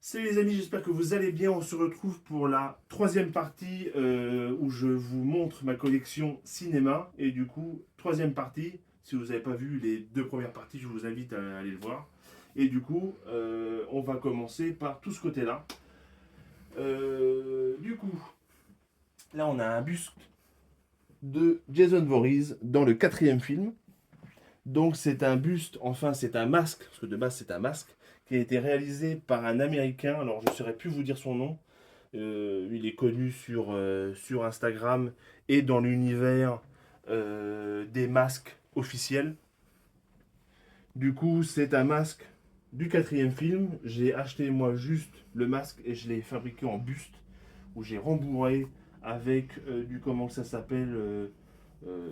Salut les amis, j'espère que vous allez bien. On se retrouve pour la troisième partie où je vous montre ma collection cinéma. Et du coup, troisième partie, si vous n'avez pas vu les deux premières parties, je vous invite à aller le voir. Et du coup, on va commencer par tout ce côté-là. Du coup, là on a un buste de Jason Voorhees dans le quatrième film. Donc c'est un buste, enfin c'est un masque, parce que de base c'est un masque, qui a été réalisé par un Américain, alors je ne saurais plus vous dire son nom. Il est connu sur Instagram et dans l'univers des masques officiels. Du coup c'est un masque du quatrième film. J'ai acheté moi juste le masque et je l'ai fabriqué en buste, où j'ai rembourré avec du, comment ça s'appelle,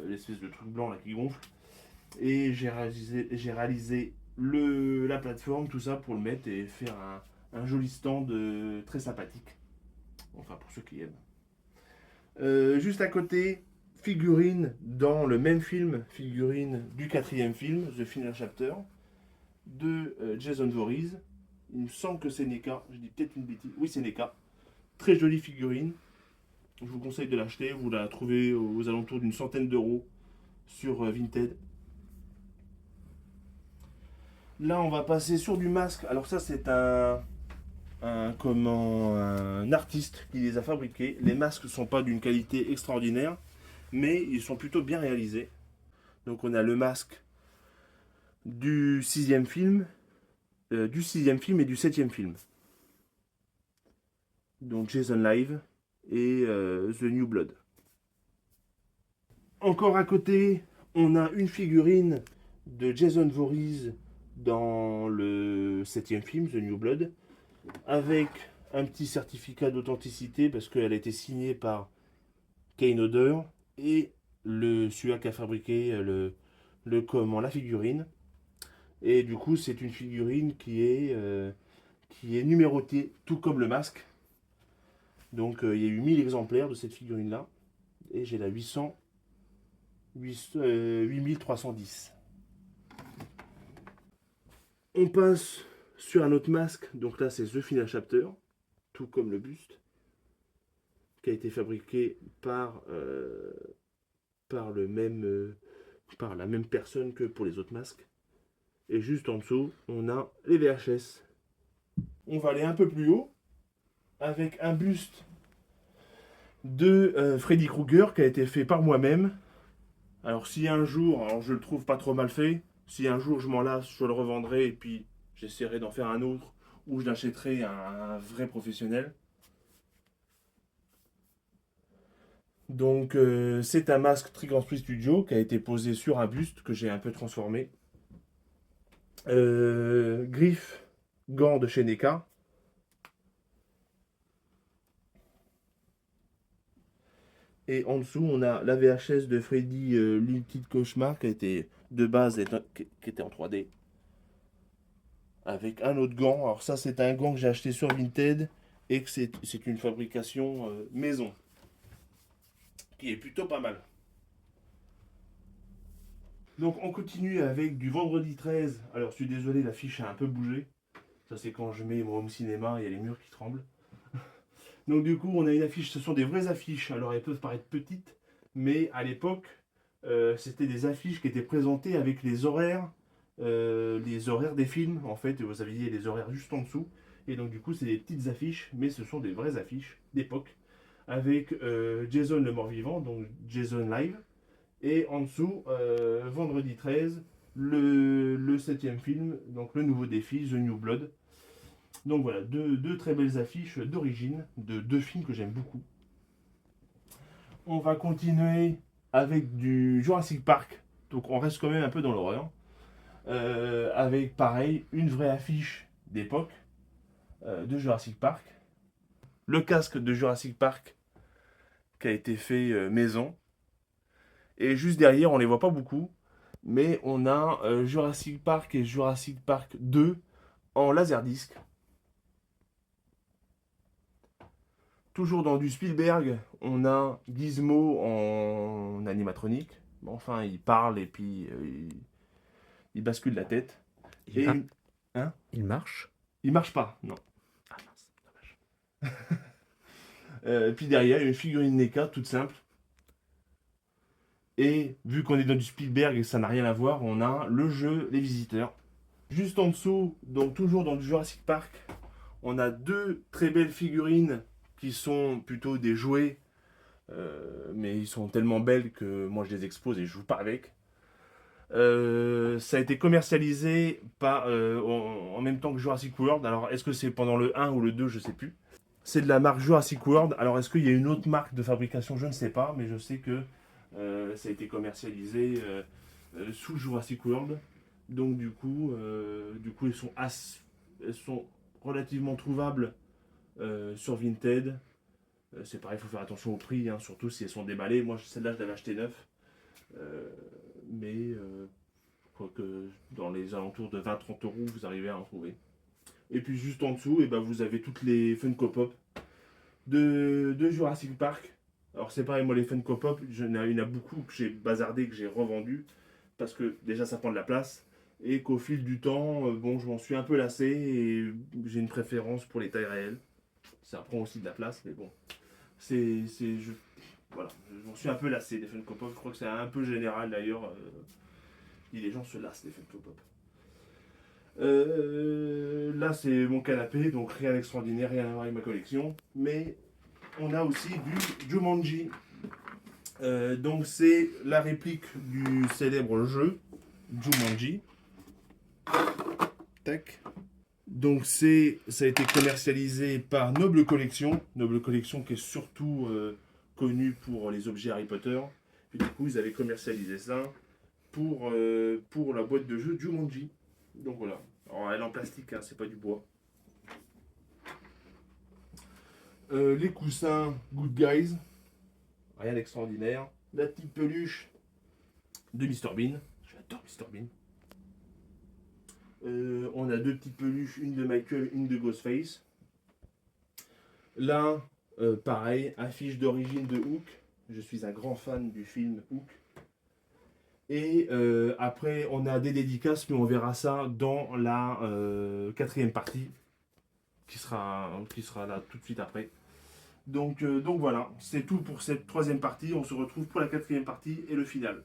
l'espèce de truc blanc là qui gonfle. Et j'ai réalisé la plateforme, tout ça pour le mettre et faire un joli stand très sympathique. Enfin, pour ceux qui aiment. Juste à côté, figurine dans le même film, figurine du quatrième film, The Final Chapter, de Jason Voorhees. Il me semble que c'est NECA, je dis peut-être une bêtise. Oui, c'est NECA. Très jolie figurine. Je vous conseille de l'acheter. Vous la trouvez aux alentours d'une centaine d'euros sur Vinted. Là, on va passer sur du masque. Alors ça, c'est un artiste qui les a fabriqués. Les masques ne sont pas d'une qualité extraordinaire, mais ils sont plutôt bien réalisés. Donc on a le masque du sixième film, et du septième film. Donc Jason Live et The New Blood. Encore à côté, on a une figurine de Jason Voorhees dans le septième film, The New Blood, avec un petit certificat d'authenticité parce qu'elle a été signée par Kane Hodder et celui qui a fabriqué la figurine. Et du coup, c'est une figurine qui est numérotée, tout comme le masque. Donc, il y a eu 1000 exemplaires de cette figurine-là. Et j'ai la 8310. On passe sur un autre masque. Donc là, c'est The Final Chapter, tout comme le buste, qui a été fabriqué par la même personne que pour les autres masques. Et juste en dessous, on a les VHS. On va aller un peu plus haut avec un buste de Freddy Krueger qui a été fait par moi-même. Alors si un jour, alors je le trouve pas trop mal fait, si un jour je m'en lasse, je le revendrai et puis j'essaierai d'en faire un autre ou je l'achèterai à un vrai professionnel. Donc c'est un masque Trick or Treat Studio qui a été posé sur un buste que j'ai un peu transformé. Griffes, gants de chez NECA. Et en dessous, on a la VHS de Freddy Limited Cauchemar qui a été de base qui était en 3D. Avec un autre gant. Alors ça, c'est un gant que j'ai acheté sur Vinted et que c'est une fabrication maison qui est plutôt pas mal. Donc on continue avec du vendredi 13. Alors je suis désolé, l'affiche a un peu bougé. Ça c'est quand je mets mon home cinéma, il y a les murs qui tremblent. Donc du coup on a une affiche, ce sont des vraies affiches. Alors elles peuvent paraître petites, mais à l'époque c'était des affiches qui étaient présentées avec les horaires des films en fait. Vous aviez les horaires juste en dessous. Et donc du coup c'est des petites affiches, mais ce sont des vraies affiches d'époque. Avec Jason le mort-vivant, donc Jason Live. Et en dessous, vendredi 13, le septième film, donc le nouveau défi, The New Blood. Donc voilà, deux très belles affiches d'origine, de deux films que j'aime beaucoup. On va continuer avec du Jurassic Park. Donc on reste quand même un peu dans l'horreur. Avec pareil, une vraie affiche d'époque de Jurassic Park. Le casque de Jurassic Park qui a été fait maison. Et juste derrière, on les voit pas beaucoup, mais on a Jurassic Park et Jurassic Park 2 en laserdisc. Toujours dans du Spielberg, on a Gizmo en animatronique. Bon, enfin, il parle et puis il bascule la tête. Il, Et ah, une- hein il marche. Il marche pas, non. Puis derrière, il y a une figurine NECA toute simple. Et vu qu'on est dans du Spielberg et que ça n'a rien à voir, on a le jeu Les Visiteurs. Juste en dessous, donc toujours dans le Jurassic Park, on a deux très belles figurines qui sont plutôt des jouets, mais ils sont tellement belles que moi je les expose et je joue pas avec. Ça a été commercialisé en même temps que Jurassic World. Alors, est-ce que c'est pendant le 1 ou le 2, je sais plus. C'est de la marque Jurassic World. Alors, est-ce qu'il y a une autre marque de fabrication? Je ne sais pas, mais je sais que ça a été commercialisé sous Jurassic World. Donc, du coup elles sont relativement trouvables sur Vinted. C'est pareil, il faut faire attention au prix, hein, surtout si elles sont déballées. Moi, celle-là, je l'avais acheté neuf. Euh, mais je crois que dans les alentours de 20-30 euros, vous arrivez à en trouver. Et puis juste en dessous, et ben, vous avez toutes les Funko Pop de Jurassic Park. Alors c'est pareil, moi les Funko Pop, il y en a beaucoup que j'ai bazardé, que j'ai revendu, parce que déjà ça prend de la place, et qu'au fil du temps, bon, je m'en suis un peu lassé, et j'ai une préférence pour les tailles réelles. Ça prend aussi de la place, mais bon, voilà, je m'en suis un peu lassé des Funko Pop, je crois que c'est un peu général d'ailleurs, et les gens se lassent des Funko Pop. Là, c'est mon canapé, donc rien d'extraordinaire, rien à voir avec ma collection. Mais on a aussi du Jumanji. Donc, c'est la réplique du célèbre jeu Jumanji. Tac. Donc, ça a été commercialisé par Noble Collection. Noble Collection qui est surtout connue pour les objets Harry Potter. Puis, du coup, ils avaient commercialisé ça pour la boîte de jeu Jumanji. Donc voilà. Alors, elle est en plastique, hein, c'est pas du bois. Les coussins Good Guys, rien d'extraordinaire. La petite peluche de Mr Bean, j'adore Mr Bean. On a deux petites peluches, une de Michael, une de Ghostface. Là, pareil, affiche d'origine de Hook. Je suis un grand fan du film Hook. Et après, on a des dédicaces, mais on verra ça dans la quatrième partie, qui sera là tout de suite après. Donc voilà, c'est tout pour cette troisième partie. On se retrouve pour la quatrième partie et le final.